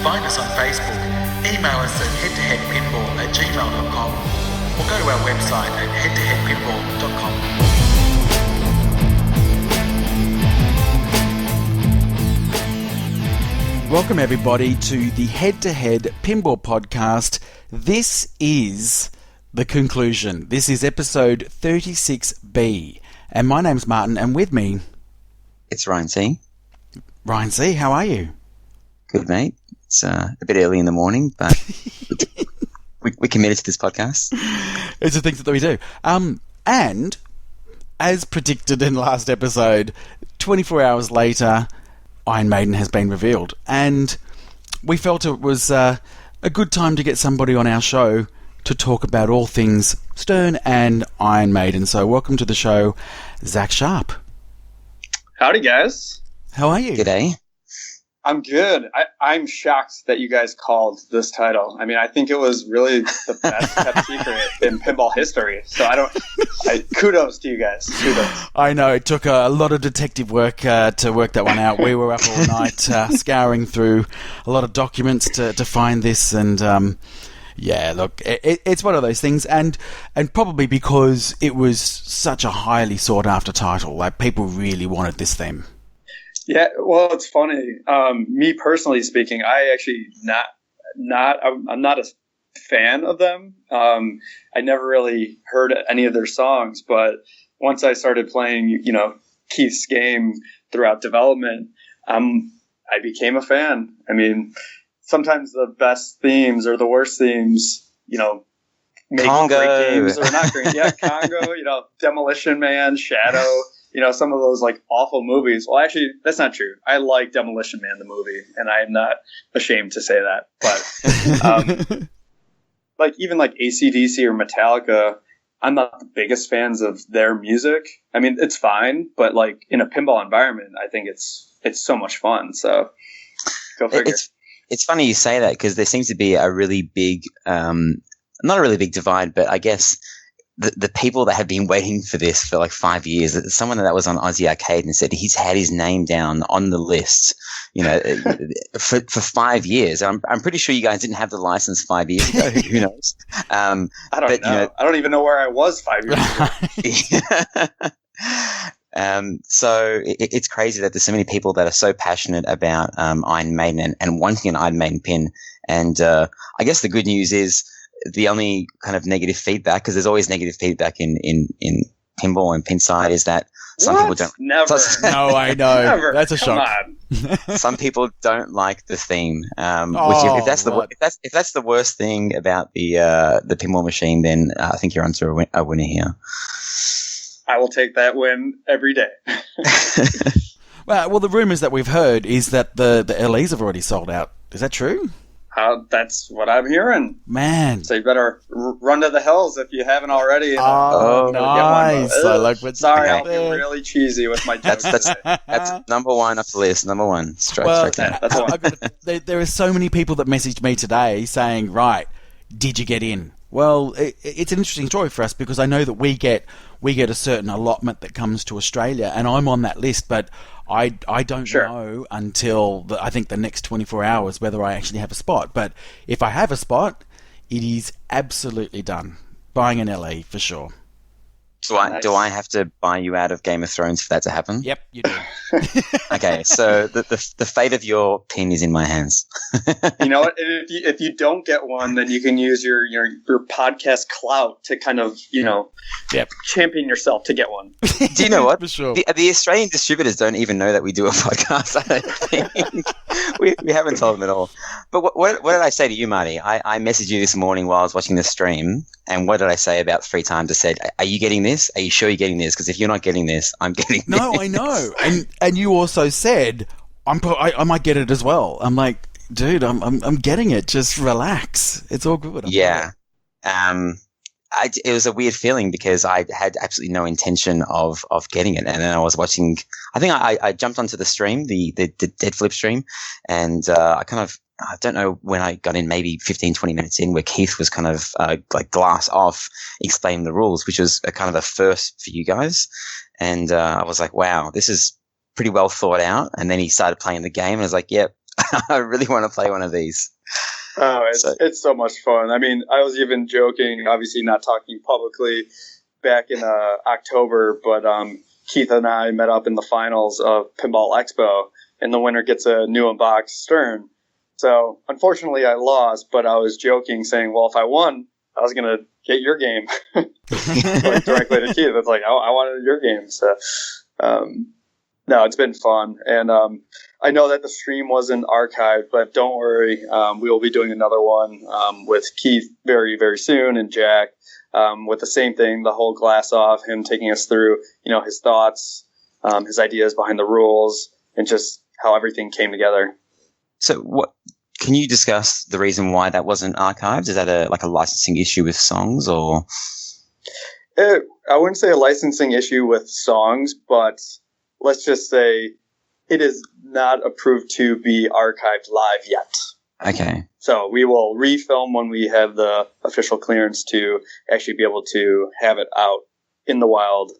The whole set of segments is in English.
Find us on Facebook, email us at head2headpinball@gmail.com, or go to our website at head2headpinball.com. Welcome everybody to the Head2Head Pinball Podcast. This is the conclusion. This is episode 36B. And my name's Martin, and with me... It's Ryan C. Ryan C, how are you? Good, mate. It's a bit early in the morning, but we committed to this podcast. It's the things that we do. And, as predicted in last episode, 24 hours later, Iron Maiden has been revealed. And we felt it was a good time to get somebody on our show to talk about all things Stern and Iron Maiden. So welcome to the show, Zach Sharp. Howdy, guys. How are you? G'day. I'm good. I'm shocked that you guys called this title. I mean, I think it was really the best kept secret in pinball history. So kudos to you guys. Kudos. I know. It took a lot of detective work to work that one out. We were up all night scouring through a lot of documents to find this. And yeah, look, it's one of those things. And probably because it was such a highly sought after title. Like, people really wanted this theme. Yeah, well, it's funny. Me personally speaking, I actually I'm not a fan of them. I never really heard any of their songs, but once I started playing, Keith's game throughout development, I became a fan. I mean, sometimes the best themes or the worst themes, make Congo. Great games or not great. Yeah, Congo. Demolition Man, Shadow. Some of those like awful movies. Well, actually, that's not true. I like Demolition Man, the movie, and I am not ashamed to say that. But even like AC/DC or Metallica, I'm not the biggest fans of their music. I mean, it's fine, but like in a pinball environment, I think it's so much fun. So go figure. It's funny you say that because there seems to be a really big, not a really big divide, but I guess the people that have been waiting for this for like 5 years. Someone that was on Aussie Arcade and said he's had his name down on the list, for 5 years. I'm pretty sure you guys didn't have the license 5 years ago. Who knows? I don't know. I don't even know where I was 5 years ago. So it's crazy that there's so many people that are so passionate about Iron Maiden and wanting an Iron Maiden pin. And I guess the good news is the only kind of negative feedback, because there's always negative feedback in pinball and pinside, is that some people don't. Never. No, I know. Never. That's a shock. Some people don't like the theme. Which if that's the worst thing about the pinball machine, then I think you're onto a winner here. I will take that win every day. Well, the rumours that we've heard is that the LEs have already sold out. Is that true? That's what I'm hearing. Man. So you better run to the hills if you haven't already. Nice. Sorry, I'll be really cheesy with my jokes. That's number one off the list. Number one. Straight down. That's one. There are so many people that messaged me today saying, right, did you get in? Well, it's an interesting story for us because I know that we get a certain allotment that comes to Australia, and I'm on that list, but I don't know until I think the next 24 hours whether I actually have a spot. But if I have a spot, it is absolutely done. Buying an LE for sure. Do I have to buy you out of Game of Thrones for that to happen? Yep, you do. Okay, so the fate of your pin is in my hands. You know what? If you don't get one, then you can use your podcast clout to kind of champion yourself to get one. Do you know what? For sure. The Australian distributors don't even know that we do a podcast. I don't think we haven't told them at all. But what did I say to you, Marty? I messaged you this morning while I was watching the stream, and what did I say about 3 times? I said, "Are you getting this? Are you sure you're getting this? Because if you're not getting this, I'm getting this." No, I know. And you also said, I might get it as well. I'm like, dude, I'm getting it. Just relax. It's all good. Yeah. It was a weird feeling because I had absolutely no intention of getting it. And then I was watching, I think I jumped onto the stream, the Dead Flip stream, and I don't know when I got in, maybe 15, 20 minutes in, where Keith was kind of like glass off explaining the rules, which was a kind of a first for you guys. And I was like, wow, this is pretty well thought out. And then he started playing the game and I was like, yep, I really want to play one of these. Oh, it's so much fun. I mean, I was even joking, obviously not talking publicly, back in October, but Keith and I met up in the finals of Pinball Expo, and the winner gets a new unboxed Stern. So, unfortunately, I lost, but I was joking, saying, well, if I won, I was going to get your game. Like, directly to Keith. It's like, I wanted your game. So, no, it's been fun. And I know that the stream wasn't archived, but don't worry. We will be doing another one with Keith very, very soon, and Jack with the same thing, the whole glass off, him taking us through, his thoughts, his ideas behind the rules, and just how everything came together. So what can you discuss the reason why that wasn't archived? Is that a licensing issue with songs, or? I wouldn't say a licensing issue with songs, but let's just say it is not approved to be archived live yet. Okay. So we will refilm when we have the official clearance to actually be able to have it out in the wild,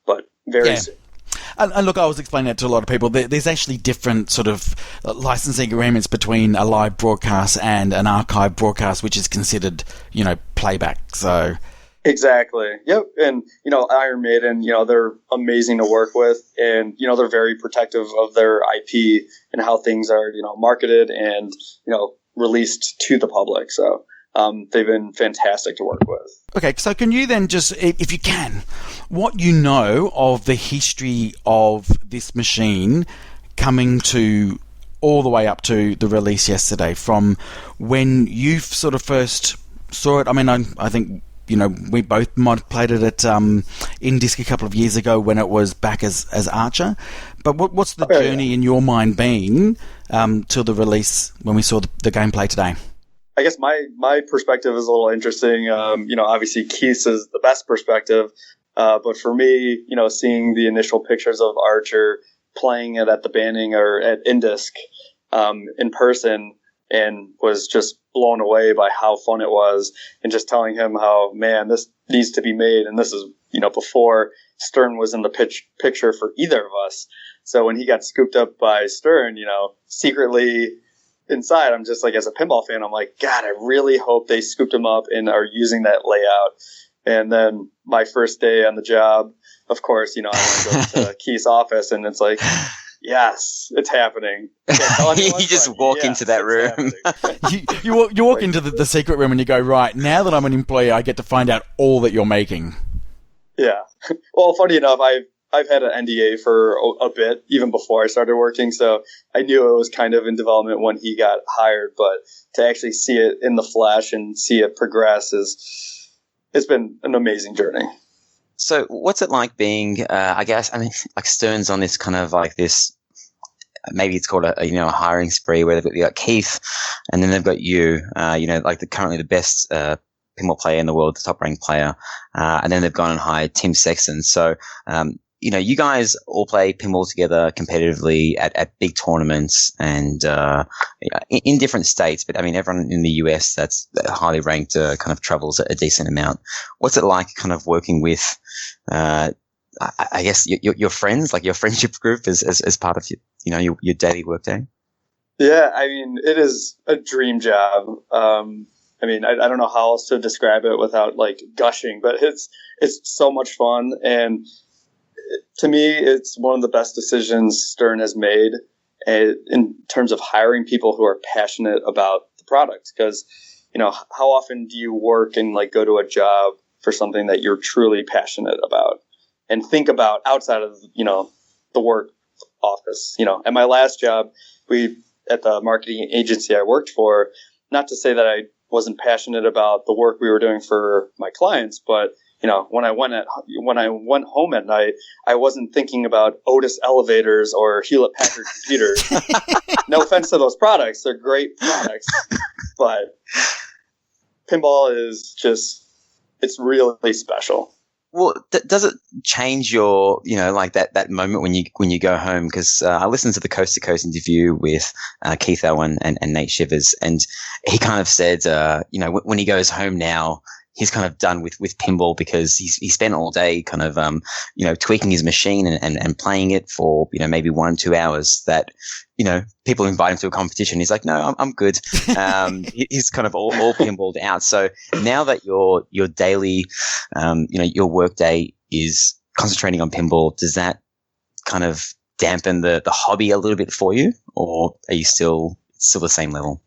but very soon. And look, I was explaining that to a lot of people. There's actually different sort of licensing agreements between a live broadcast and an archive broadcast, which is considered, playback. So exactly. Yep. And, Iron Maiden, they're amazing to work with, and, they're very protective of their IP and how things are, marketed and, released to the public. So they've been fantastic to work with. Okay, so can you then just, if you can, what you know of the history of this machine coming to all the way up to the release yesterday, from when you sort of first saw it? I mean, I think, we both might have played it at Indisc a couple of years ago when it was back as Archer. But what's the journey in your mind been till the release when we saw the gameplay today? I guess my perspective is a little interesting. Obviously Keith's is the best perspective. But for me, seeing the initial pictures of Archer, playing it at the Banning or at Indisc in person, and was just blown away by how fun it was, and just telling him how, man, this needs to be made. And this is, before Stern was in the picture for either of us. So when he got scooped up by Stern, secretly inside, I'm just like, as a pinball fan, I'm like, God, I really hope they scooped him up and are using that layout. And then my first day on the job, of course, I went to go to Keith's office, and it's like, yes, it's happening. You just walk into that room. you walk into the secret room and you go, right, now that I'm an employee, I get to find out all that you're making. Yeah. Well, funny enough, I've had an NDA for a bit, even before I started working, so I knew it was kind of in development when he got hired, but to actually see it in the flesh and see it progress it's been an amazing journey. So what's it like being, like Stern's on this kind of like this, maybe it's called a hiring spree, where they've got Keith, and then they've got you, like currently the best pinball player in the world, the top ranked player, and then they've gone and hired Tim Sexton. So, you guys all play pinball together competitively at big tournaments and in different states. But I mean, everyone in the US that's highly ranked kind of travels a decent amount. What's it like kind of working with, I guess, your friends, like your friendship group as part of your daily work day? Yeah, I mean, it is a dream job. I don't know how else to describe it without like gushing, but it's so much fun. And to me, it's one of the best decisions Stern has made in terms of hiring people who are passionate about the product. Because, how often do you work and like go to a job for something that you're truly passionate about and think about outside of, the work office? At my last job, at the marketing agency I worked for, not to say that I wasn't passionate about the work we were doing for my clients, but when I went home at night, I wasn't thinking about Otis elevators or Hewlett Packard computers. No offense to those products; they're great products, but pinball is it's really special. Well, does it change your, like that moment when you go home? Because I listened to the Coast to Coast interview with Keith Owen and Nate Shivers, and he kind of said, when he goes home now, he's kind of done with pinball because he spent all day kind of, tweaking his machine and playing it for, maybe 1-2 hours that, people invite him to a competition. He's like, no, I'm good. He's kind of all pinballed out. So now that your daily, your work day is concentrating on pinball, does that kind of dampen the hobby a little bit for you, or are you still the same level?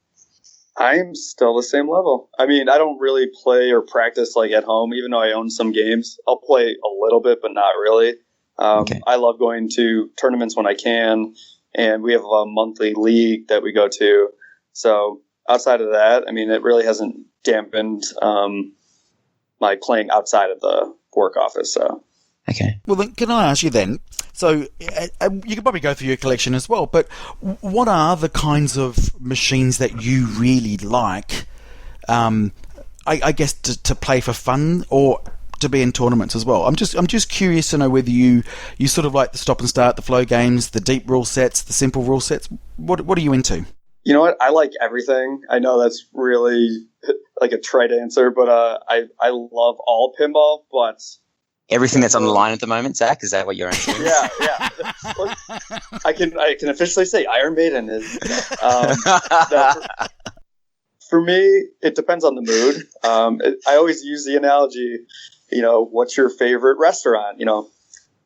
I'm still the same level. I mean, I don't really play or practice like at home, even though I own some games. I'll play a little bit, but not really. Okay. I love going to tournaments when I can, and we have a monthly league that we go to. So outside of that, I mean, it really hasn't dampened my playing outside of the work office. So. Okay. Well, then, can I ask you then? So you could probably go through your collection as well, but what are the kinds of machines that you really like? I guess to play for fun or to be in tournaments as well. I'm just curious to know whether you sort of like the stop and start, the flow games, the deep rule sets, the simple rule sets. What are you into? You know what? I like everything. I know that's really like a trite answer, but I love all pinball, but. Everything that's on the line at the moment, Zach, is that what you're answering? Yeah. I can officially say Iron Maiden is. For me, it depends on the mood. I always use the analogy, what's your favorite restaurant? Do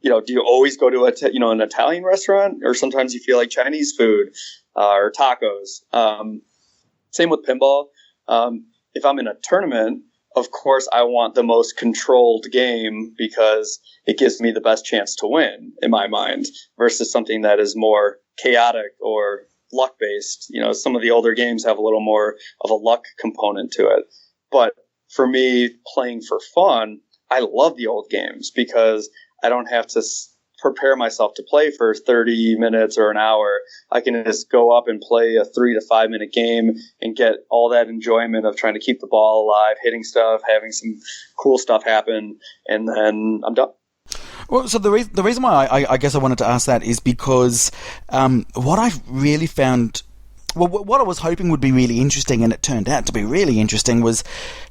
you always go to an Italian restaurant, or sometimes you feel like Chinese food or tacos? Same with pinball. If I'm in a tournament, of course, I want the most controlled game because it gives me the best chance to win, in my mind, versus something that is more chaotic or luck-based. Some of the older games have a little more of a luck component to it. But for me, playing for fun, I love the old games because I don't have to prepare myself to play for 30 minutes or an hour. I can just go up and play a 3 to 5 minute game and get all that enjoyment of trying to keep the ball alive, hitting stuff, having some cool stuff happen, and then I'm done. Well, so the reason why I guess I wanted to ask that is because what I really found, well, what I was hoping would be really interesting, and it turned out to be really interesting, was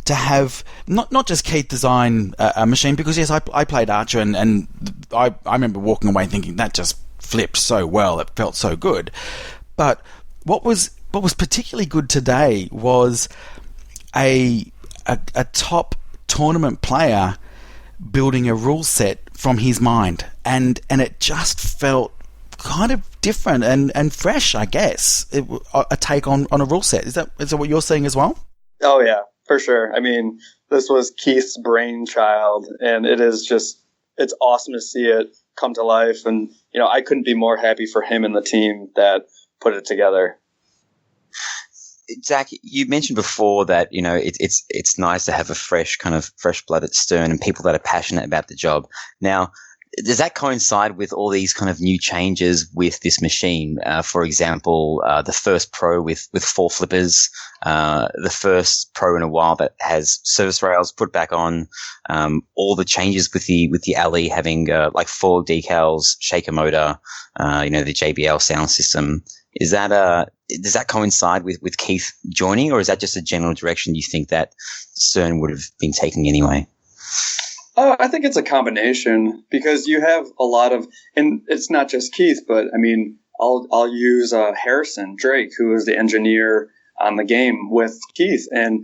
to have not just Keith design a machine, because yes, I played Archer, and I remember walking away thinking that just flipped so well, it felt so good. But what was particularly good today was a top tournament player building a rule set from his mind, and it just felt kind of different and fresh, I guess. A take on a rule set. Is that what you're seeing as well? Oh yeah, for sure. I mean, this was Keith's brainchild, and it's awesome to see it come to life. And I couldn't be more happy for him and the team that put it together. Zach, you mentioned before that it's nice to have a fresh blood at Stern and people that are passionate about the job. Now, does that coincide with all these kind of new changes with this machine? For example, the first Pro with 4 flippers, the first Pro in a while that has service rails put back on, all the changes with the alley having like 4 decals, shaker motor, the JBL sound system. Does that coincide with Keith joining, or is that just a general direction you think that CERN would have been taking anyway? Oh, I think it's a combination, because you have a lot of, and it's not just Keith, but I mean, I'll use Harrison Drake, who is the engineer on the game with Keith, and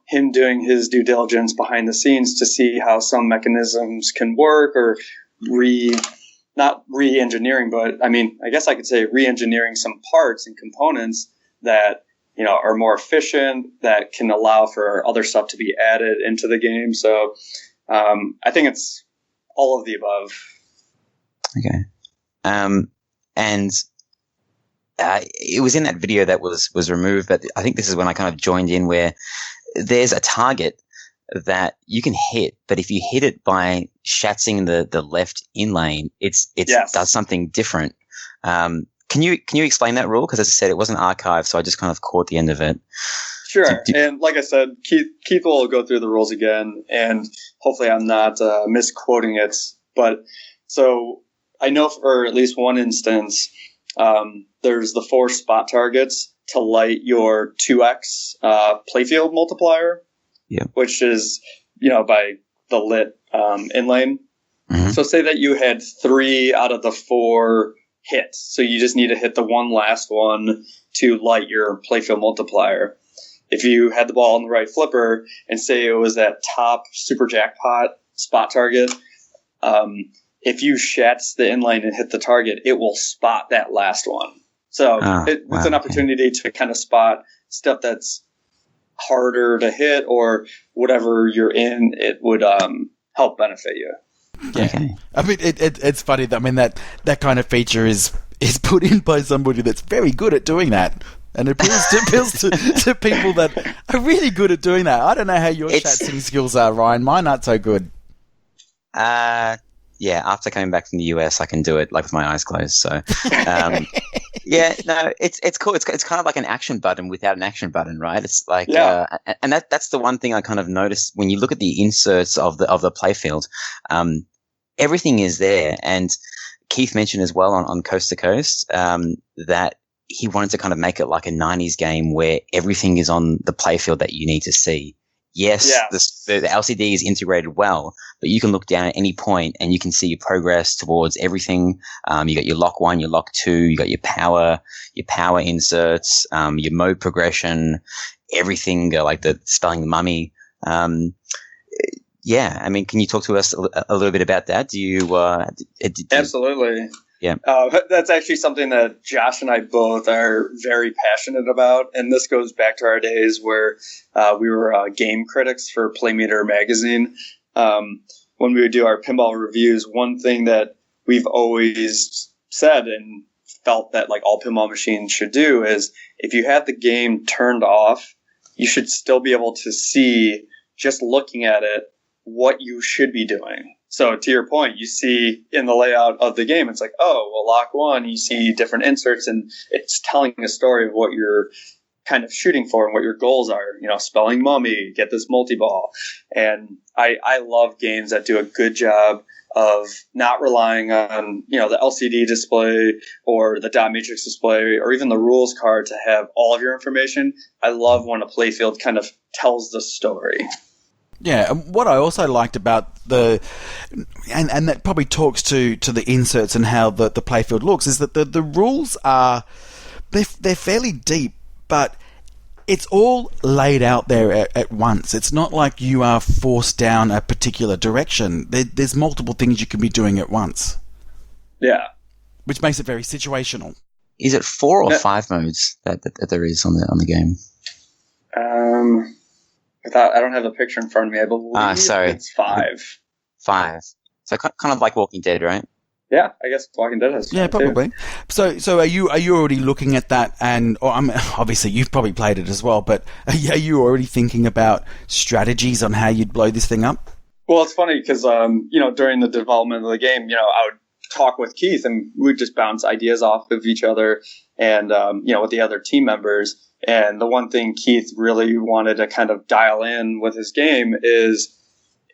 him doing his due diligence behind the scenes to see how some mechanisms can work, or not re-engineering, but I mean, I guess I could say re-engineering some parts and components that are more efficient, that can allow for other stuff to be added into the game. So I think it's all of the above. Okay. And it was in that video that was removed, but I think this is when I kind of joined in, where there's a target that you can hit, but if you hit it by shatzing the left in lane, it yes. does something different. Can you explain that rule? Because as I said, it wasn't archived, so I just kind of caught the end of it. Sure. And like I said, Keith will go through the rules again, and hopefully I'm not misquoting it. But so I know for at least one instance, there's the 4 spot targets to light your 2x playfield multiplier, yeah. Which is by the lit inlane. Mhm. So say that you had 3 out of the 4 hits. So you just need to hit the one last one to light your playfield multiplier. If you had the ball on the right flipper and say it was that top super jackpot spot target, if you shats the inlane and hit the target, it will spot that last one. So it's an opportunity to kind of spot stuff that's harder to hit or whatever you're in. It would help benefit you. Yeah. Okay. I mean, it's funny that that kind of feature is put in by somebody that's very good at doing that. And it appeals to people that are really good at doing that. I don't know how your chat-sing skills are, Ryan. Mine aren't so good. Yeah, after coming back from the US, I can do it like with my eyes closed. So, yeah, no, it's cool. It's kind of like an action button without an action button, right? It's like, and that's the one thing I kind of noticed when you look at the inserts of the playfield. Everything is there, and Keith mentioned as well on Coast to Coast that he wanted to kind of make it like a 90s game where everything is on the playfield that you need to see. Yes, the LCD is integrated well, but you can look down at any point and you can see your progress towards everything. You got your lock 1, your lock 2, you got your power inserts, your mode progression, everything, like the spelling the mummy. Yeah, I mean, can you talk to us a little bit about that? Do you? Absolutely. Yeah. That's actually something that Josh and I both are very passionate about. And this goes back to our days where we were game critics for Playmeter magazine. When we would do our pinball reviews, one thing that we've always said and felt that like all pinball machines should do is if you have the game turned off, you should still be able to see, just looking at it, what you should be doing. So to your point, you see in the layout of the game, it's like, oh, well, lock 1, you see different inserts and it's telling a story of what you're kind of shooting for and what your goals are. Spelling mummy, get this multi-ball. And I love games that do a good job of not relying on, the LCD display or the dot matrix display or even the rules card to have all of your information. I love when a playfield kind of tells the story. Yeah, and what I also liked about and that probably talks to the inserts and how the playfield looks, is that the rules are, they're fairly deep, but it's all laid out there at once. It's not like you are forced down a particular direction. There's multiple things you can be doing at once. Yeah. Which makes it very situational. Is it 4 or 5 modes that there is on the game? I don't have the picture in front of me. I believe it's 5. 5. So kind of like Walking Dead, right? Yeah, I guess Walking Dead has. Yeah, probably. Too. So are you already looking at that? And obviously you've probably played it as well. But are you already thinking about strategies on how you'd blow this thing up? Well, it's funny because during the development of the game, I would talk with Keith and we'd just bounce ideas off of each other and with the other team members. And the one thing Keith really wanted to kind of dial in with his game is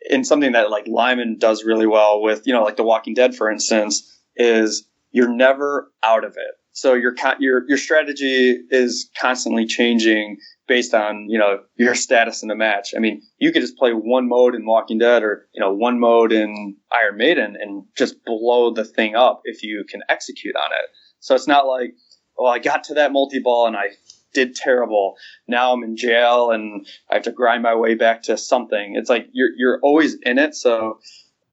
in something that like Lyman does really well with, like The Walking Dead, for instance, is you're never out of it. So your strategy is constantly changing based on, your status in the match. I mean, you could just play one mode in Walking Dead or, one mode in Iron Maiden and just blow the thing up if you can execute on it. So it's not like, I got to that multi-ball and I did terrible. Now I'm in jail and I have to grind my way back to something. It's like you're always in it. So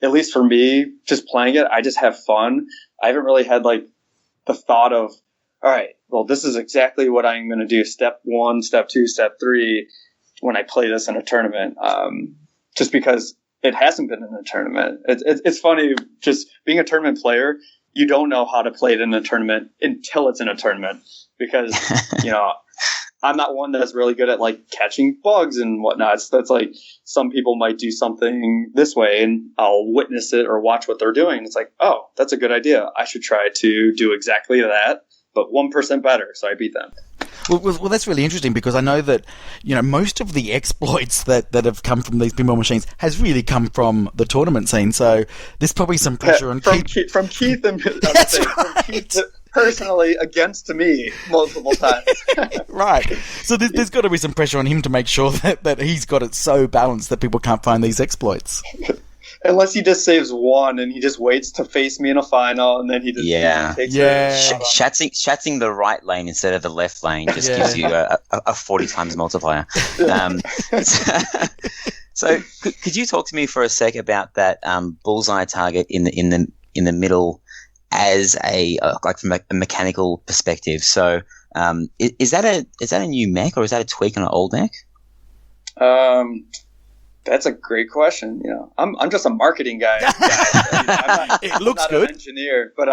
at least for me, just playing it, I just have fun. I haven't really had like the thought of, all right, well, this is exactly what I'm going to do. Step 1, step 2, step 3 when I play this in a tournament. Just because it hasn't been in a tournament. It's funny just being a tournament player. You don't know how to play it in a tournament until it's in a tournament because, I'm not one that's really good at like catching bugs and whatnot. So it's like some people might do something this way and I'll witness it or watch what they're doing. It's like, oh, that's a good idea. I should try to do exactly that, but 1% better. So I beat them. Well, that's really interesting because I know that, most of the exploits that have come from these pinball machines has really come from the tournament scene. So there's probably some pressure on Keith. From Keith and that's right. personally against me multiple times. Right. So there's got to be some pressure on him to make sure that he's got it so balanced that people can't find these exploits. Unless he just saves one and he just waits to face me in a final, and then he just takes it. Shatzing the right lane instead of the left lane just gives you a 40 times multiplier. So could you talk to me for a sec about that bullseye target in the middle as like from a mechanical perspective? So is that a new mech, or is that a tweak on an old mech? That's a great question. I'm just a marketing guy. It looks I'm not good. an engineer, but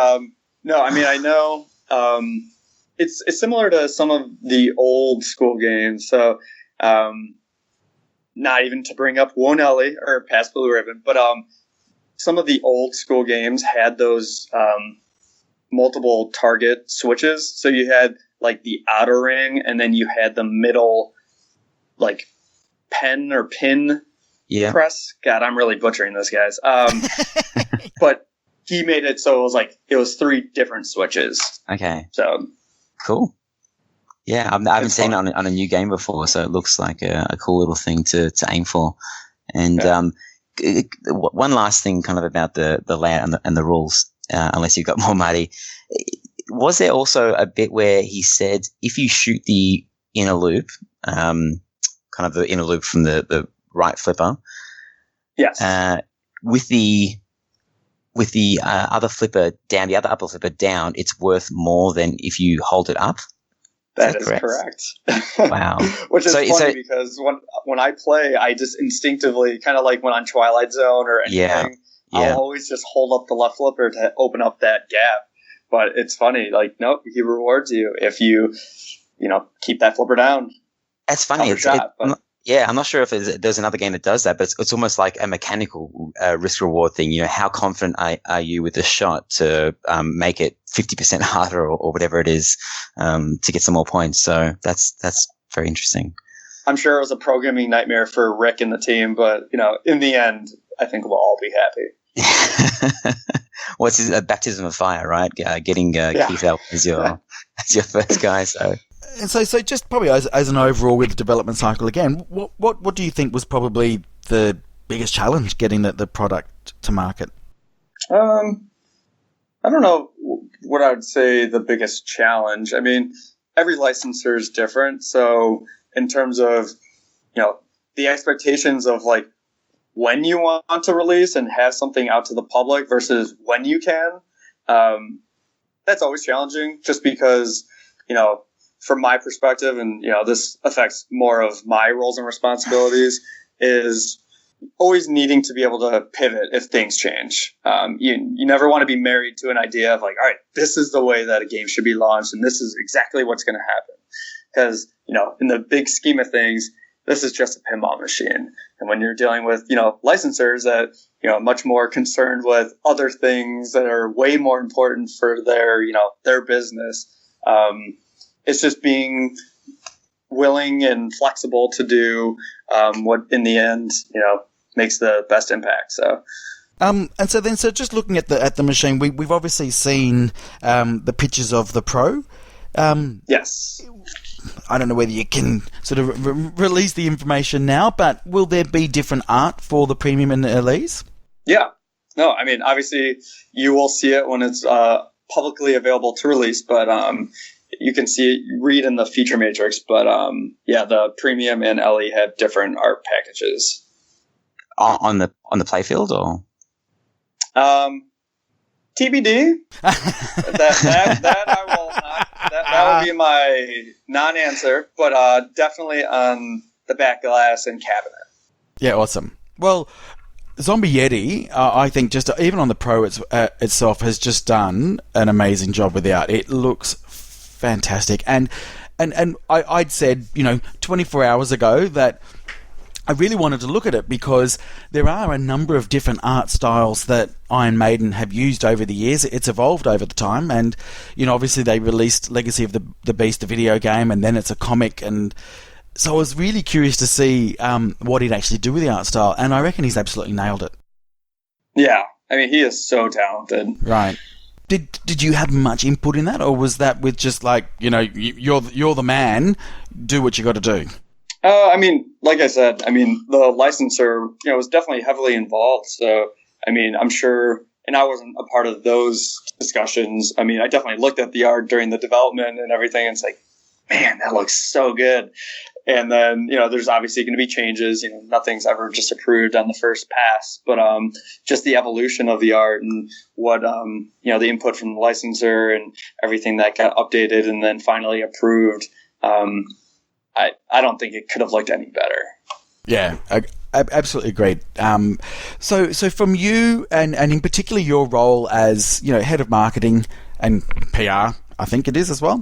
no, I mean, I know it's similar to some of the old school games. So not even to bring up One Ellie or Past Blue Ribbon, but some of the old school games had those multiple target switches. So you had like the outer ring, and then you had the middle like pen or pin press. God, I'm really butchering this, guys. But he made it so it was 3 different switches. Okay. So cool. Yeah, I haven't seen it on a new game before, so it looks like a cool little thing to aim for. And one last thing, kind of about the layout and the rules, unless you've got more, Marty. Was there also a bit where he said if you shoot the inner loop, kind of the inner loop from the right flipper, yes, with the other flipper down, the other upper flipper down, it's worth more than if you hold it up? That is correct. Wow. Which is funny because when I play, I just instinctively, kind of like when on Twilight Zone or anything, I'll always just hold up the left flipper to open up that gap. But it's funny, nope, he rewards you if you keep that flipper down. That's funny. I'm not sure if there's another game that does that, but it's almost like a mechanical risk-reward thing. How confident are you with the shot to make it 50% harder or whatever it is to get some more points? So that's very interesting. I'm sure it was a programming nightmare for Rick and the team, but in the end, I think we'll all be happy. Well, it's a baptism of fire, right? Getting Keith Elp as your first guy. So. And so just probably as an overall with the development cycle again, what do you think was probably the biggest challenge getting the product to market? I don't know what I would say the biggest challenge. I mean, every licensor is different. So in terms of, the expectations of when you want to release and have something out to the public versus when you can, that's always challenging just because, from my perspective, and this affects more of my roles and responsibilities, is always needing to be able to pivot if things change. You never want to be married to an idea of all right, this is the way that a game should be launched, and this is exactly what's going to happen. Because in the big scheme of things, this is just a pinball machine. And when you're dealing with licensors that much more concerned with other things that are way more important for their business. It's just being willing and flexible to do what, in the end, makes the best impact. So, so just looking at the machine, we've obviously seen the pictures of the Pro. Yes. I don't know whether you can sort of release the information now, but will there be different art for the Premium and the Elise? Yeah. No, I mean, obviously, you will see it when it's publicly available to release, but you can read in the feature matrix, but the Premium and LE have different art packages. On the playfield, or TBD. that I will not. That will be my non-answer, but definitely on the back glass and cabinet. Yeah, awesome. Well, Zombie Yeti, I think just even on the Pro itself has just done an amazing job with the art. It looks fantastic, and I'd said 24 hours ago that I really wanted to look at it because there are a number of different art styles that Iron Maiden have used over the years. It's evolved over the time, and obviously they released Legacy of the Beast, the video game, and then it's a comic, and so I was really curious to see what he'd actually do with the art style, and I reckon he's absolutely nailed it. Yeah, I mean, he is so talented. Right. Did you have much input in that, or was that with just like, you're the man, do what you got to do? I mean, like I said, the licensor, was definitely heavily involved. So, I'm sure, and I wasn't a part of those discussions. I definitely looked at the art during the development and everything, and it's like, man, that looks so good. And then, there's obviously going to be changes. Nothing's ever just approved on the first pass, but just the evolution of the art and what, the input from the licensor and everything that got updated and then finally approved. I don't think it could have looked any better. Yeah, I absolutely agreed. So from you and in particular your role as, head of marketing and PR, I think it is as well.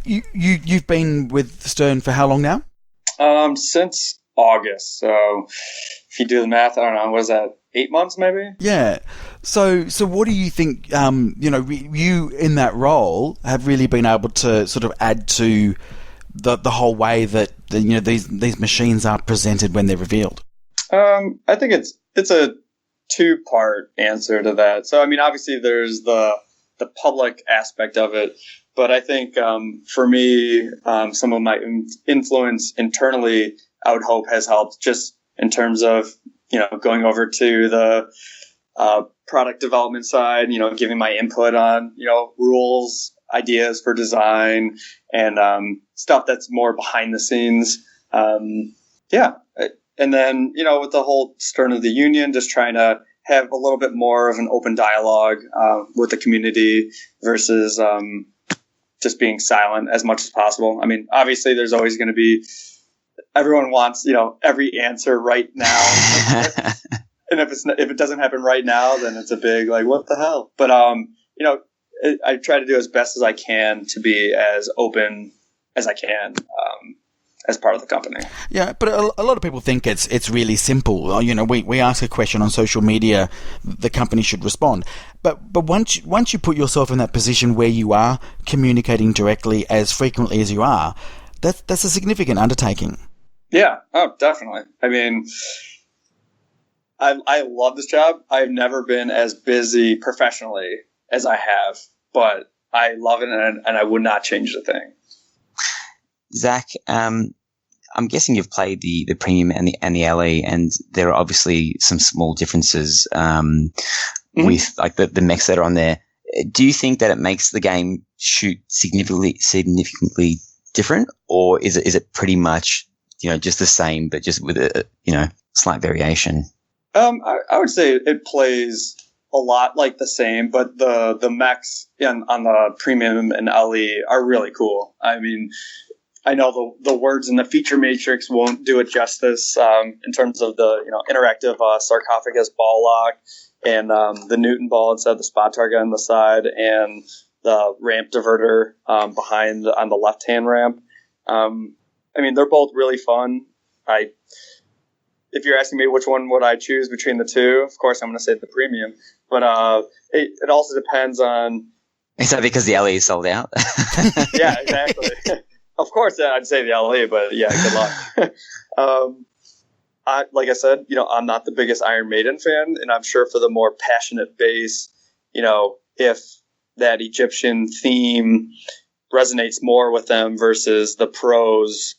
You've been with Stern for how long now? Since August. So if you do the math, I don't know, was that 8 months maybe? Yeah. So what do you think, you in that role have really been able to sort of add to the whole way that, these machines are presented when they're revealed? I think it's a two-part answer to that. So, obviously there's the public aspect of it, but I think for me, some of my influence internally, I would hope has helped just in terms of, going over to the product development side, giving my input on, rules, ideas for design and stuff that's more behind the scenes. Yeah. And then, with the whole Stern of the Union, just trying to have a little bit more of an open dialogue with the community versus just being silent as much as possible. Obviously there's always going to be, everyone wants, every answer right now. And if it doesn't happen right now, then it's a big, like, what the hell? But, I try to do as best as I can to be as open as I can as part of the company. Yeah, but a lot of people think it's really simple. We ask a question on social media, the company should respond. But once you put yourself in that position where you are communicating directly as frequently as you are, that's a significant undertaking. Yeah, oh, definitely. I love this job. I've never been as busy professionally as I have, but I love it and I would not change a thing. Zach, I'm guessing you've played the premium and the LE, and there are obviously some small differences with like the mechs that are on there. Do you think that it makes the game shoot significantly different, or is it pretty much just the same but just with a slight variation? I would say it plays a lot like the same, but the mechs on the premium and LE are really cool. I know the words in the feature matrix won't do it justice in terms of the interactive sarcophagus ball lock and the Newton ball instead of the spot target on the side and the ramp diverter behind on the left hand ramp. They're both really fun. If you're asking me which one would I choose between the two, of course I'm going to say the premium. But it also depends on. Is that because the LE is sold out? Yeah, exactly. Of course, I'd say the LE, but yeah, good luck. Like I said, I'm not the biggest Iron Maiden fan, and I'm sure for the more passionate base, if that Egyptian theme resonates more with them versus the pros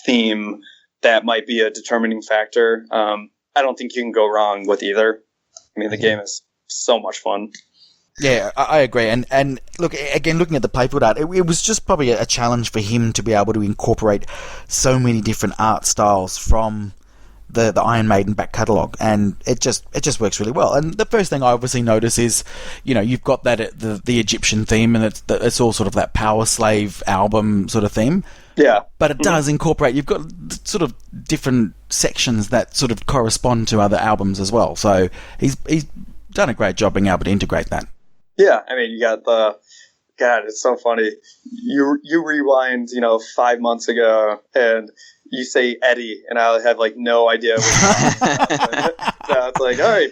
theme, that might be a determining factor. I don't think you can go wrong with either. The game is so much fun. Yeah, I agree. And look, again, looking at the playfield art, it was just probably a challenge for him to be able to incorporate so many different art styles from the Iron Maiden back catalogue, and it just works really well. And the first thing I obviously notice is, you've got that the Egyptian theme, and it's all sort of that Power Slave album sort of theme. Yeah. But it does incorporate, you've got sort of different sections that sort of correspond to other albums as well. So he's done a great job being able to integrate that. Yeah, you got God, it's so funny. You rewind, 5 months ago, and you say Eddie, and I have no idea what you're talking about. So it's like, all right,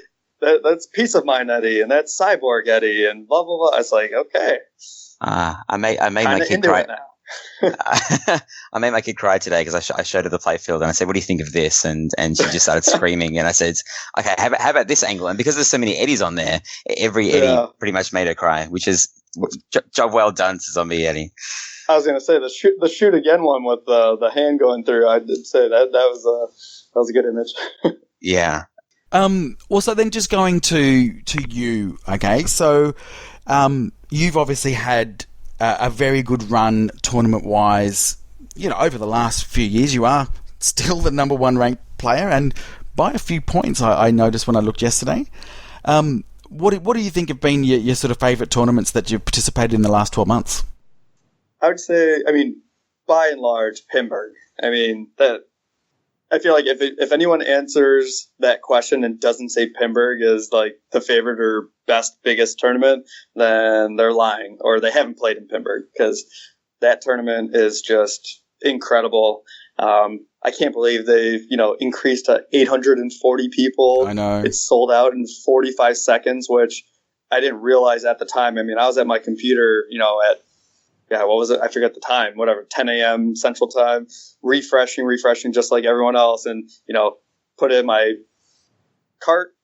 that's Piece of Mind Eddie, and that's Cyborg Eddie, and blah blah blah. It's like, okay. I made my kid cry. I made my kid cry today because I showed her the play field and I said, "What do you think of this?" And she just started screaming. And I said, "Okay, how about this angle?" And because there's so many eddies on there, every eddy pretty much made her cry, which is job well done to Zombie Eddie. I was going to say the shoot again one with the hand going through. I did say that was a good image. Yeah. Well, so then just going to you, okay? So, you've obviously had a very good run tournament-wise. You know, over the last few years, you are still the number one ranked player, and by a few points, I noticed when I looked yesterday. What do you think have been your sort of favourite tournaments that you've participated in the last 12 months? I would say, by and large, Pinburg. I feel like if anyone answers that question and doesn't say Pinburg is like the favorite or best, biggest tournament, then they're lying or they haven't played in Pinburg, because that tournament is just incredible. I can't believe they've, increased to 840 people. I know. It's sold out in 45 seconds, which I didn't realize at the time. I was at my computer, what was it? I forget the time, whatever, 10 a.m. Central Time, refreshing just like everyone else. And, put it in my cart,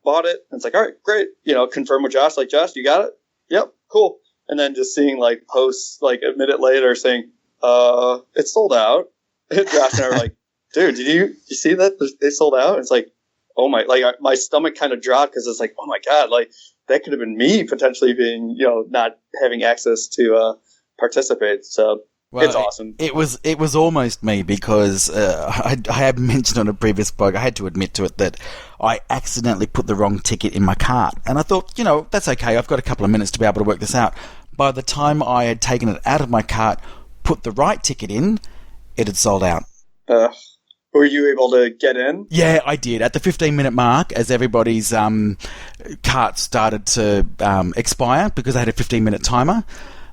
bought it. And it's like, all right, great. Confirm with Josh, like, Josh, you got it? Yep, cool. And then just seeing like posts like a minute later saying, it's sold out. Josh and I were like, dude, did you see that they sold out? And it's like, oh my, like my stomach kind of dropped because it's like, oh my God, like that could have been me potentially being, not having access to, participate. So it's awesome. It was almost me because I had mentioned on a previous blog, I had to admit to it that I accidentally put the wrong ticket in my cart, and I thought, that's okay, I've got a couple of minutes to be able to work this out. By the time I had taken it out of my cart, put the right ticket in, it had sold out. Were you able to get in? Yeah, I did. At the 15-minute mark, as everybody's cart started to expire, because I had a 15-minute timer,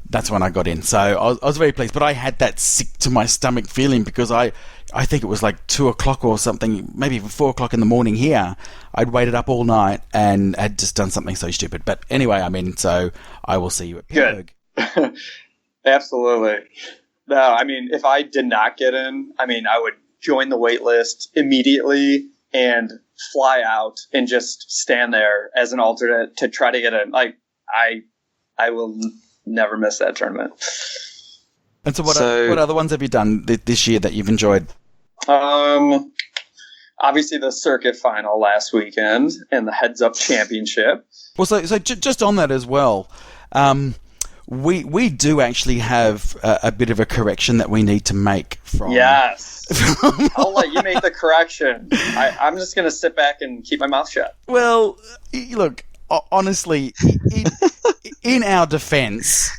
that's when I got in. So I was very pleased. But I had that sick to my stomach feeling because I think it was like 2 o'clock or something, maybe even 4 o'clock in the morning here. I'd waited up all night and had just done something so stupid. But anyway, so I will see you at Pinburg. Good. Absolutely. No, if I did not get in, I would join the wait list immediately and fly out and just stand there as an alternate to try to get in. Like, I will never miss that tournament. And so what other ones have you done this year that you've enjoyed? Obviously the circuit final last weekend and the Heads Up Championship. Well, so just on that as well, we do actually have a bit of a correction that we need to make from... Yes. I'll let you make the correction. I'm just going to sit back and keep my mouth shut. Well, look, honestly, in our defense,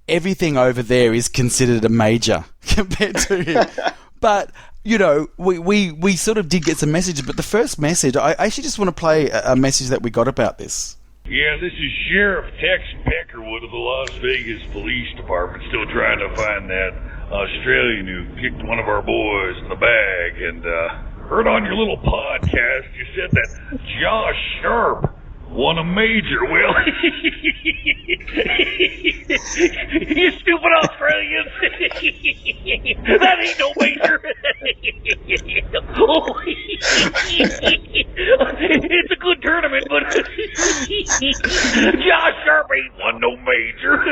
everything over there is considered a major compared to here. But, we sort of did get some messages. But the first message, I actually just want to play a message that we got about this. Yeah, this is Sheriff Tex Peckerwood of the Las Vegas Police Department, still trying to find that Australian who kicked one of our boys in the bag. And heard on your little podcast you said that Josh Sharp won a major. Well, you stupid Australians. That ain't no major. It's a good tournament, but Josh Sharp ain't won no major.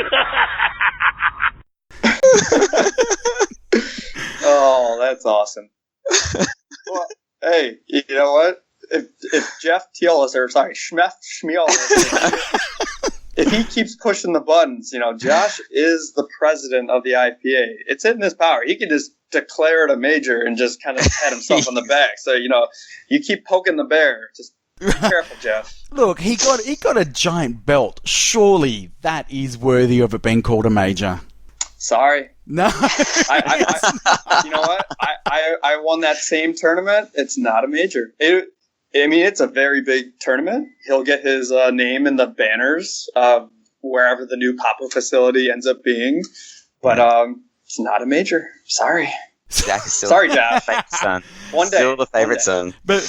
Oh, that's awesome. Well, hey, you know what? If Jeff Teolis, or sorry, Schmeolis, if he keeps pushing the buttons, Josh is the president of the IPA. It's in his power. He can just declare it a major and just kind of pat himself on the back. So, you keep poking the bear. Just be careful, Jeff. Look, he got a giant belt. Surely that is worthy of it being called a major. Sorry. No. You know what? I won that same tournament. It's not a major. It's a very big tournament. He'll get his name in the banners wherever the new Papa facility ends up being. But it's not a major. Sorry. Sorry, Jeff. Son. One day. Still the favorite son. But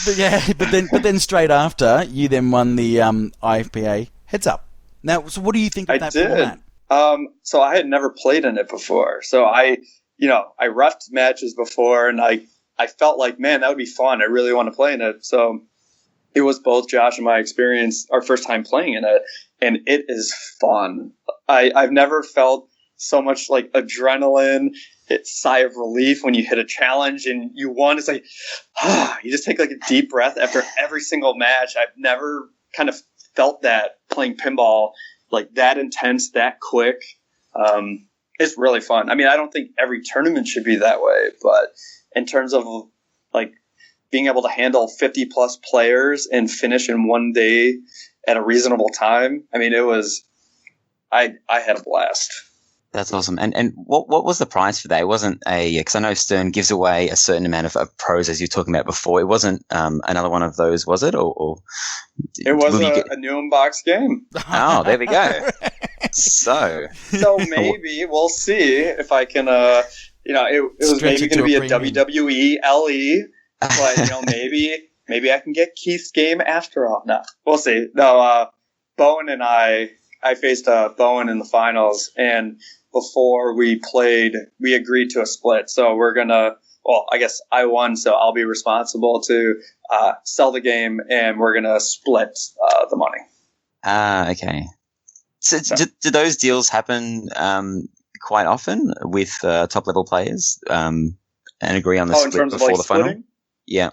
then straight after, you then won the IFPA Heads Up. Now, so what do you think of that format? So I had never played in it before. So I refed matches before, and I felt like, man, that would be fun. I really want to play in it. So it was both Josh and my experience, our first time playing in it, and it is fun. I've never felt so much like adrenaline, sigh of relief when you hit a challenge and you won. It's like, you just take like a deep breath after every single match. I've never kind of felt that playing pinball, like that intense, that quick. It's really fun. I mean, I don't think every tournament should be that way, but in terms of like being able to handle 50 plus players and finish in one day at a reasonable time, I mean, I had a blast. That's awesome. And what was the prize for that? It wasn't because I know Stern gives away a certain amount of pros, as you were talking about before. It wasn't another one of those, was it? Or it was a new in-box game. Oh, there we go. So maybe we'll see if I can, it was maybe going to be a WWE LE, but, maybe I can get Keith's game after all. No, we'll see. No, Bowen and I faced Bowen in the finals, and before we played, we agreed to a split. So we're going to, I guess I won, so I'll be responsible to sell the game, and we're going to split the money. Okay. So do those deals happen quite often with top-level players and agree on the split in terms before of, the final? splitting? Yeah.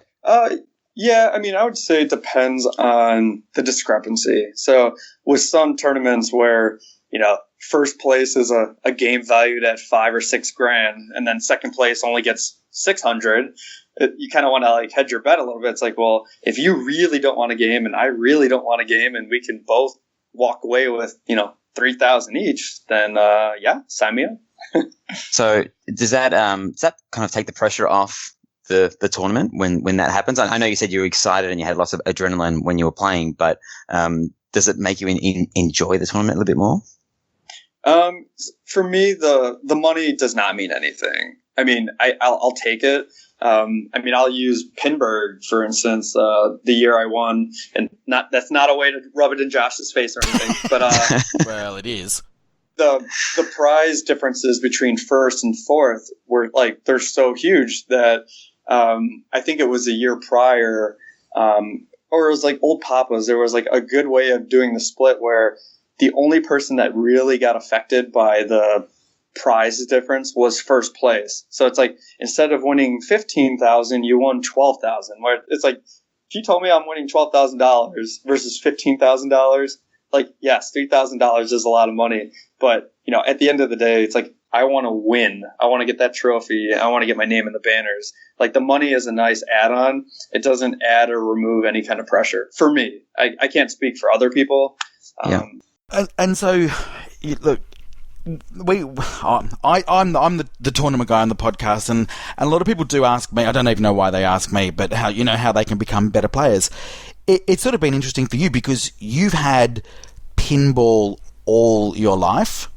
Yeah, I mean, I would say it depends on the discrepancy. So with some tournaments where, first place is a game valued at $5,000 or $6,000, and then second place only gets $600, you kind of want to like hedge your bet a little bit. It's like, well, if you really don't want a game and I really don't want a game, and we can both walk away with, $3,000 each, then sign me up. So does that kind of take the pressure off the tournament when that happens? I know you said you were excited and you had lots of adrenaline when you were playing, but does it make you enjoy the tournament a little bit more? For me, the money does not mean anything. I mean, I'll take it. I'll use Pinburg, for instance, the year I won, and that's not a way to rub it in Josh's face or anything, but well, it is. The prize differences between first and fourth were like, they're so huge that I think it was a year prior, or it was like Old Papa's. There was like a good way of doing the split where the only person that really got affected by the prize difference was first place. So it's like, instead of winning $15,000, you won $12,000. Where it's like, if you told me I'm winning $12,000 versus $15,000, like, yes, $3,000 is a lot of money, but at the end of the day, it's like, I want to win. I want to get that trophy. I want to get my name in the banners. Like, the money is a nice add-on. It doesn't add or remove any kind of pressure for me. I can't speak for other people. Yeah. And so, look, I'm the tournament guy on the podcast, and a lot of people do ask me. I don't even know why they ask me, but how they can become better players. It's sort of been interesting for you because you've had pinball all your life.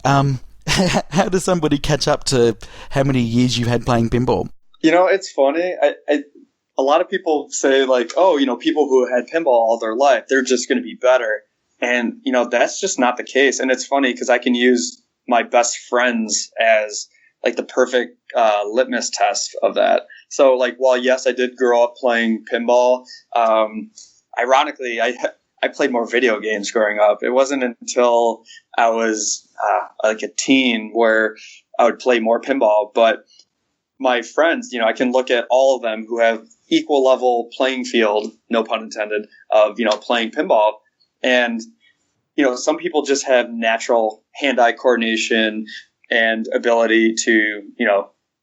How does somebody catch up to how many years you've had playing pinball? It's funny. A lot of people say like, people who had pinball all their life, they're just going to be better. And, that's just not the case. And it's funny because I can use my best friends as like the perfect litmus test of that. So like, while yes, I did grow up playing pinball, ironically, I played more video games growing up. It wasn't until I was like a teen where I would play more pinball. But my friends, I can look at all of them who have equal level playing field, no pun intended, of, playing pinball. And, some people just have natural hand-eye coordination and ability to,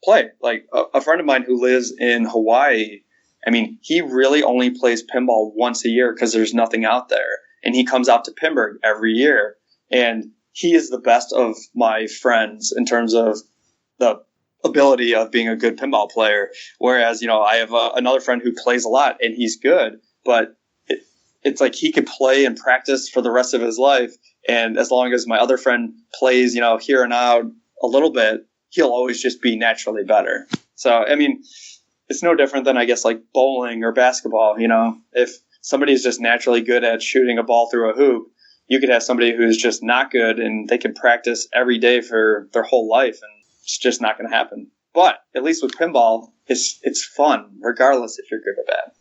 play. Like a friend of mine who lives in Hawaii, I mean, he really only plays pinball once a year because there's nothing out there. And he comes out to Pinburg every year. And he is the best of my friends in terms of the ability of being a good pinball player. Whereas, I have another friend who plays a lot and he's good, but it's like he could play and practice for the rest of his life. And as long as my other friend plays, here and now a little bit, he'll always just be naturally better. So, I mean, it's no different than, I guess, like bowling or basketball. If somebody's just naturally good at shooting a ball through a hoop, you could have somebody who's just not good and they can practice every day for their whole life, and it's just not going to happen. But at least with pinball, it's fun, regardless if you're good or bad.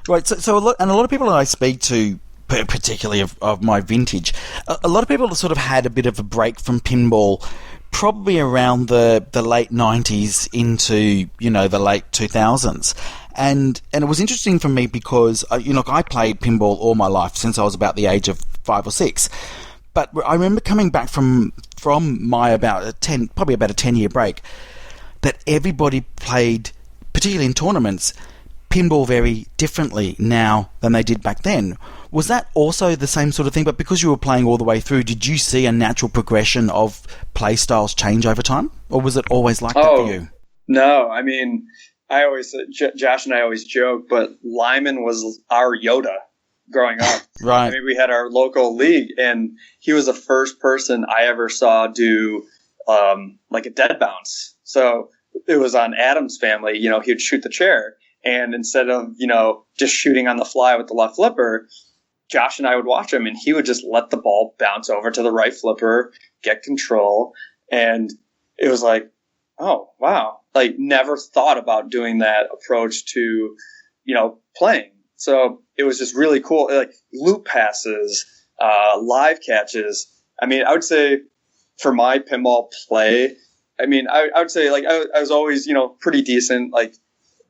Right. So a lot of people that I speak to, particularly of my vintage, a lot of people sort of had a bit of a break from pinball probably around the late 90s into, the late 2000s. And it was interesting for me because, I played pinball all my life since I was about the age of 5 or 6. But I remember coming back from my about a 10-year break, that everybody played, particularly in tournaments, pinball very differently now than they did back then. Was that also the same sort of thing? But because you were playing all the way through, did you see a natural progression of play styles change over time? Or was it always like that for you? No, I mean, Josh and I always joke, but Lyman was our Yoda growing up. Right. I mean, we had our local league, and he was the first person I ever saw do like a dead bounce. So it was on Adam's Family. He would shoot the chair, and instead of just shooting on the fly with the left flipper, Josh and I would watch him, and he would just let the ball bounce over to the right flipper, get control, and it was like, oh wow, like never thought about doing that approach to playing. So it was just really cool, like loop passes, live catches. I mean, I would say for my pinball play, I mean, I would say like I was always pretty decent, like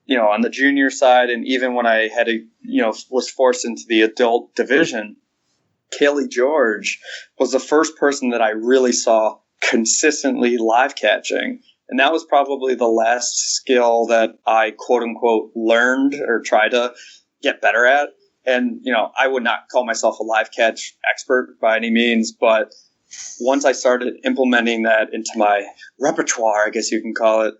on the junior side, and even when I had to was forced into the adult division, Kaylee George was the first person that I really saw consistently live catching. And that was probably the last skill that I quote unquote learned or tried to get better at. And, I would not call myself a live catch expert by any means, but once I started implementing that into my repertoire, I guess you can call it,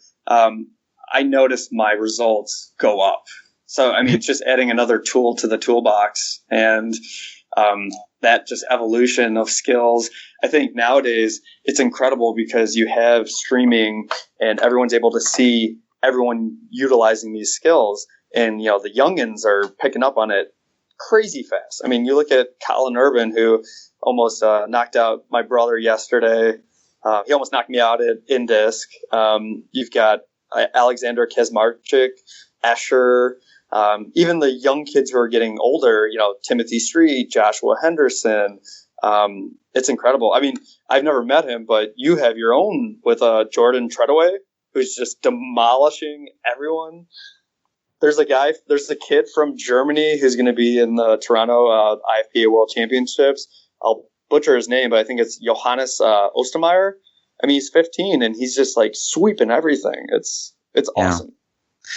I noticed my results go up. So, I mean, it's just adding another tool to the toolbox, and that just evolution of skills. I think nowadays it's incredible because you have streaming and everyone's able to see everyone utilizing these skills, and the youngins are picking up on it crazy fast. I mean, you look at Colin Urban, who almost knocked out my brother yesterday. He almost knocked me out in disc. You've got Alexander Kazmarczyk, Escher, even the young kids who are getting older, Timothy Street, Joshua Henderson. It's incredible. I mean, I've never met him, but you have your own with Jordan Treadaway, who's just demolishing everyone. There's a kid from Germany who's going to be in the Toronto IFPA World Championships. I'll butcher his name, but I think it's Johannes Ostermeyer. I mean, he's 15 and he's just like sweeping everything. It's awesome.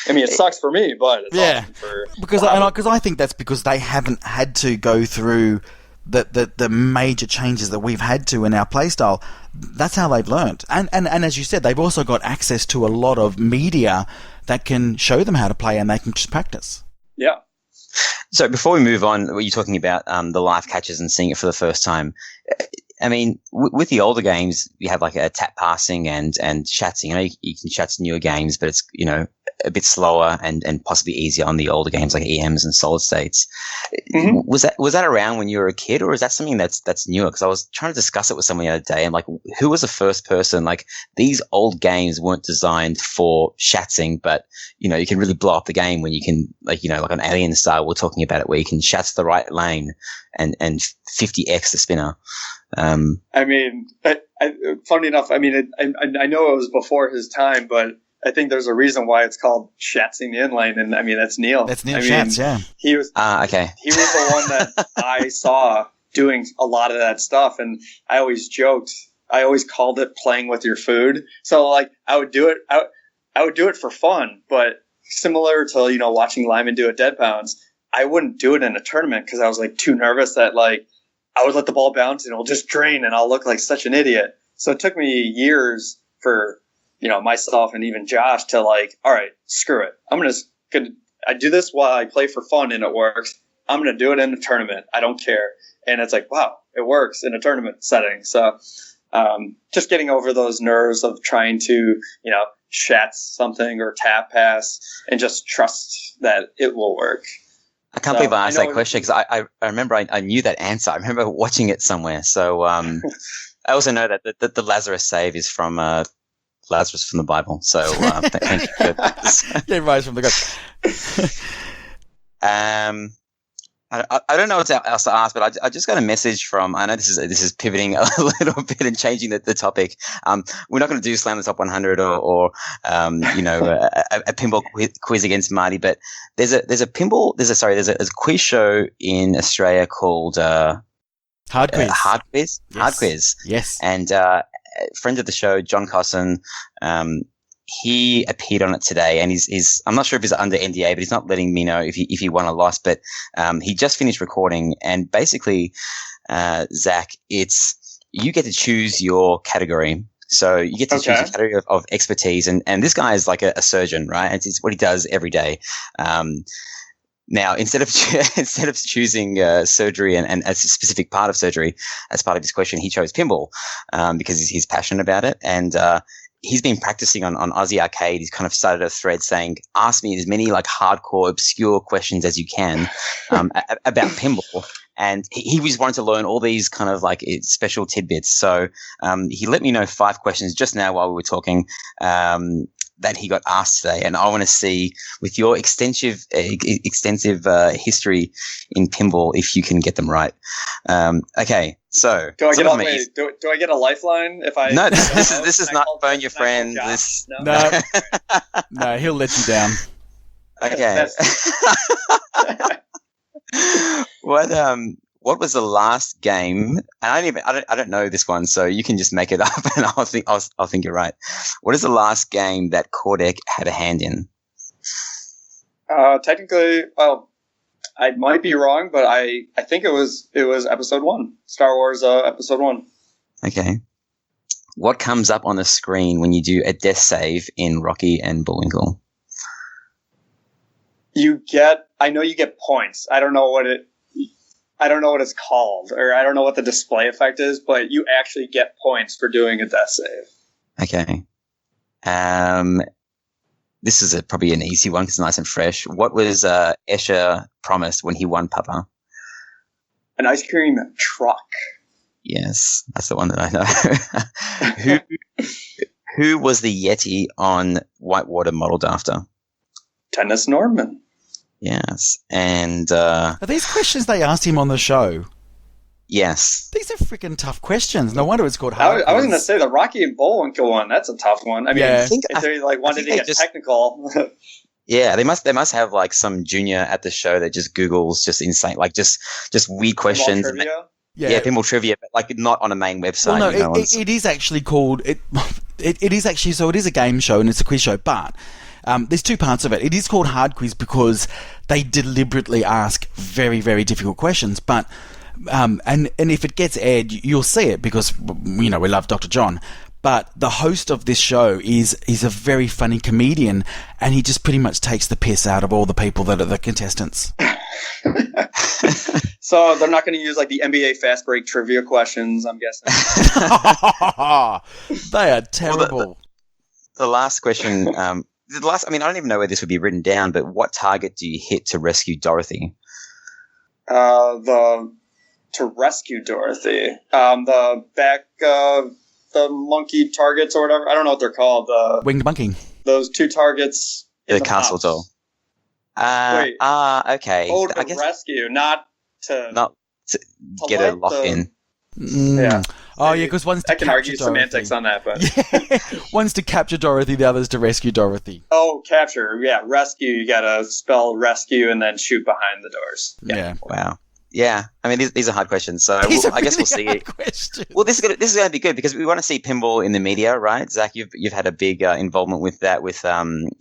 I mean, it sucks for me, but it's awesome for because I think that's because they haven't had to go through the major changes that we've had to in our playstyle. That's how they've learned, and as you said, they've also got access to a lot of media that can show them how to play, and they can just practice. Yeah. So before we move on, were you talking about the live catches and seeing it for the first time? I mean, with the older games, you have like a tap passing and shatzing. You can shatz newer games, but it's, a bit slower and possibly easier on the older games like EMs and solid states. Mm-hmm. Was that around when you were a kid, or is that something that's newer? Because I was trying to discuss it with someone the other day, and like, who was the first person? Like, these old games weren't designed for shatzing, but you can really blow up the game when you can, like an Alien style. We're talking about it, where you can shatz the right lane and 50x the spinner. I mean, funny enough, I mean, I know it was before his time, but I think there's a reason why it's called shatzing the inlane, and I mean, that's Neil. That's Neil Schatz, yeah. He was okay. He was the one that I saw doing a lot of that stuff, and I always joked. I always called it playing with your food. So like, I would do it. I would do it for fun, but similar to watching Lyman do a dead bounce, I wouldn't do it in a tournament because I was like too nervous that like I would let the ball bounce and it'll just drain and I'll look like such an idiot. So it took me years for myself and even Josh to like, all right, screw it. I do this while I play for fun and it works. I'm going to do it in a tournament. I don't care. And it's like, wow, it works in a tournament setting. So just getting over those nerves of trying to, shatz something or tap pass and just trust that it will work. I can't believe I asked that question because I remember I knew that answer. I remember watching it somewhere. So I also know that the Lazarus save is from Lazarus from the Bible. So thank you for this. Yeah, rise from the God. I don't know what else to ask, but I just got a message from. I know this is pivoting a little bit and changing the topic. We're not going to do Slam the Top 100 or a pinball quiz against Marty, but there's a quiz show in Australia called Hard Quiz. Hard Quiz. Yes. Hard Quiz. Yes. And friend of the show, John Cosson, he appeared on it today, and he's I'm not sure if he's under NDA, but he's not letting me know if he won or lost. But he just finished recording, and basically, Zach, it's you get to choose your category. So you get to choose a category of expertise, and this guy is like a surgeon, right? It's what he does every day. Now, instead of choosing surgery and a specific part of surgery as part of his question, he chose pinball because he's passionate about it, and he's been practicing on Aussie Arcade. He's kind of started a thread saying, ask me as many like hardcore, obscure questions as you can about pinball. And he was wanting to learn all these kind of like special tidbits. So he let me know 5 questions just now while we were talking that he got asked today. And I want to see, with your extensive history in pinball, if you can get them right. Okay. So do I get a lifeline if I? No, this is not phone your friend. No, he'll let you down. Okay. What was the last game? And I don't know this one, so you can just make it up, and I'll think you're right. What is the last game that Cordec had a hand in? Technically, well, I might be wrong, but I think it was Episode 1, Star Wars Episode 1. Okay. What comes up on the screen when you do a death save in Rocky and Bullwinkle? I know you get points. I don't know what it's called, or I don't know what the display effect is, but you actually get points for doing a death save. Okay. This is probably an easy one because it's nice and fresh. What was Escher promised when he won Papa? An ice cream truck. Yes, that's the one that I know. Who was the Yeti on Whitewater modeled after? Dennis Nordman. Yes, and Are these questions they asked him on the show? Yes. These are freaking tough questions. No wonder it's called Hard I was going to say the Rocky and Bullwinkle one. That's a tough one. I mean, yeah. if they wanted to get technical. Yeah, they must have like some junior at the show that just Googles just insane, like just weird questions. Pinball trivia? Yeah, pinball trivia, but like not on a main website. Well, no, it is actually called it is actually, so it is a game show and it's a quiz show, but there's 2 parts of it. It is called Hard Quiz because they deliberately ask very, very difficult questions, but and if it gets aired, you'll see it because we love Dr. John. But the host of this show is a very funny comedian, and he just pretty much takes the piss out of all the people that are the contestants. So they're not going to use like the NBA fast break trivia questions, I'm guessing. They are terrible. Well, the last question, I don't even know where this would be written down, but what target do you hit to rescue Dorothy? To rescue Dorothy. The back the monkey targets or whatever. I don't know what they're called. Winged monkey. Those 2 targets. The castle doll. Wait. Okay. Oh, to rescue, not to get a lock in. Yeah. Oh, yeah, because one's to I can argue semantics on that, but yeah. One's to capture Dorothy, the other's to rescue Dorothy. Oh, capture. Yeah, rescue. You gotta spell rescue and then shoot behind the doors. Yeah. Wow. Yeah, I mean these are hard questions, so I guess we'll see it. Questions. Well, this is going to be good because we want to see pinball in the media, right? Zach, you've had a big involvement with that, with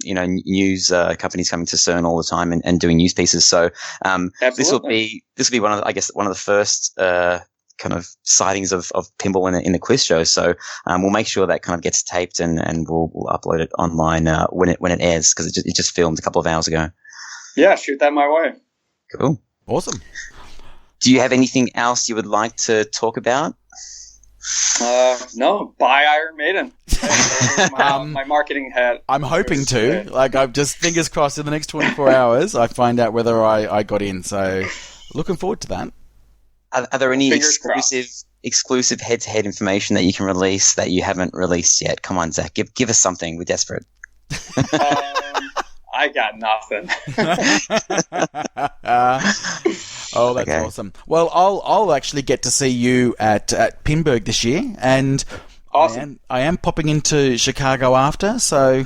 news companies coming to CERN all the time and doing news pieces. So this will be one of the first kind of sightings of pinball in the quiz show. So we'll make sure that kind of gets taped and we'll upload it online when it airs because it just filmed a couple of hours ago. Yeah, shoot that my way. Cool, awesome. Do you have anything else you would like to talk about? No, buy Iron Maiden. My marketing hat. I'm hoping to. Like, I'm just fingers crossed in the next 24 hours I find out whether I got in. So, looking forward to that. Are there any Fingers exclusive head-to-head information that you can release that you haven't released yet? Come on, Zach, give us something. We're desperate. I got nothing. Oh, that's awesome. Well, I'll actually get to see you at Pinburg this year, and awesome. I am popping into Chicago after, so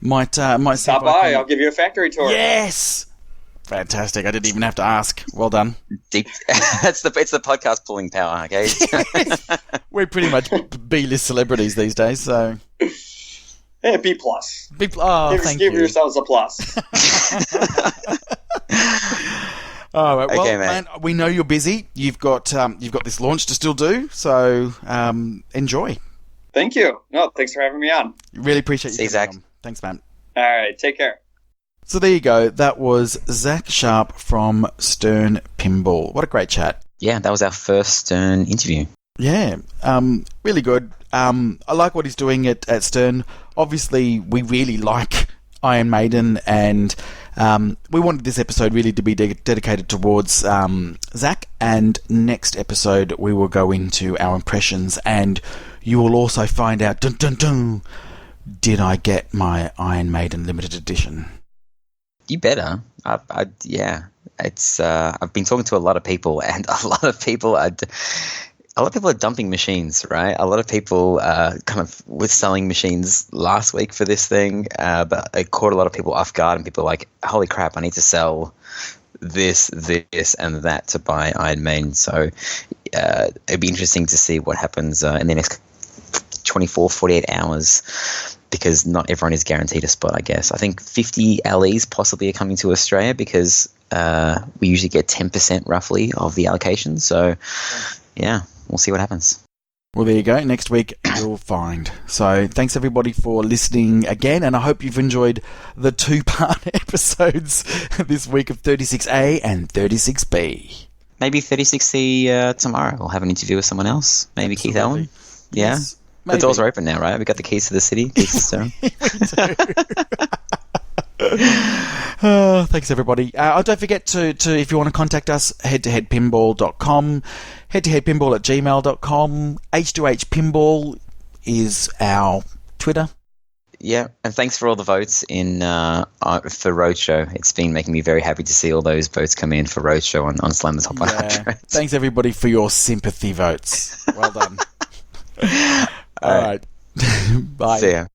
might stop by. I'll give you a factory tour. Yes, fantastic. I didn't even have to ask. Well done. It's the podcast pulling power. Okay, we're pretty much B-list celebrities these days, so. Hey, B plus. Thank you. Give yourselves a plus. All right. Well, okay, man, we know you're busy. You've got this launch to still do, so enjoy. Thank you. No, thanks for having me on. Really appreciate you. See you, Zach. Thanks, man. All right, take care. So there you go. That was Zach Sharp from Stern Pinball. What a great chat. Yeah, that was our first Stern interview. Yeah, really good. I like what he's doing at Stern. Obviously, we really like Iron Maiden, and we wanted this episode really to be dedicated towards Zach. And next episode, we will go into our impressions, and you will also find out, dun, dun, dun, did I get my Iron Maiden limited edition? You better. Yeah. It's. I've been talking to a lot of people, and a lot of people are dumping machines, right? A lot of people kind of were selling machines last week for this thing, but it caught a lot of people off guard, and people were like, holy crap, I need to sell this, and that to buy Iron Maiden. So it'd be interesting to see what happens in the next 24, 48 hours, because not everyone is guaranteed a spot, I guess. I think 50 LEs possibly are coming to Australia, because we usually get 10% roughly of the allocation. So, yeah. We'll see what happens. Well, there you go. Next week, you'll find. So thanks, everybody, for listening again, and I hope you've enjoyed the two-part episodes this week of 36A and 36B. Maybe 36C tomorrow. We'll have an interview with someone else. Maybe Keith Allen. Yeah. Yes, the doors are open now, right? We got the keys to the city. Keys to Stern. Thanks, everybody. Don't forget to if you want to contact us, head2headpinball.com, head2headpinball@gmail.com. H2H Pinball is our Twitter. Yeah, and thanks for all the votes in for Roadshow. It's been making me very happy to see all those votes come in for Roadshow on Slam the Top 100. Thanks, everybody, for your sympathy votes. Well done. All right. Bye. See ya.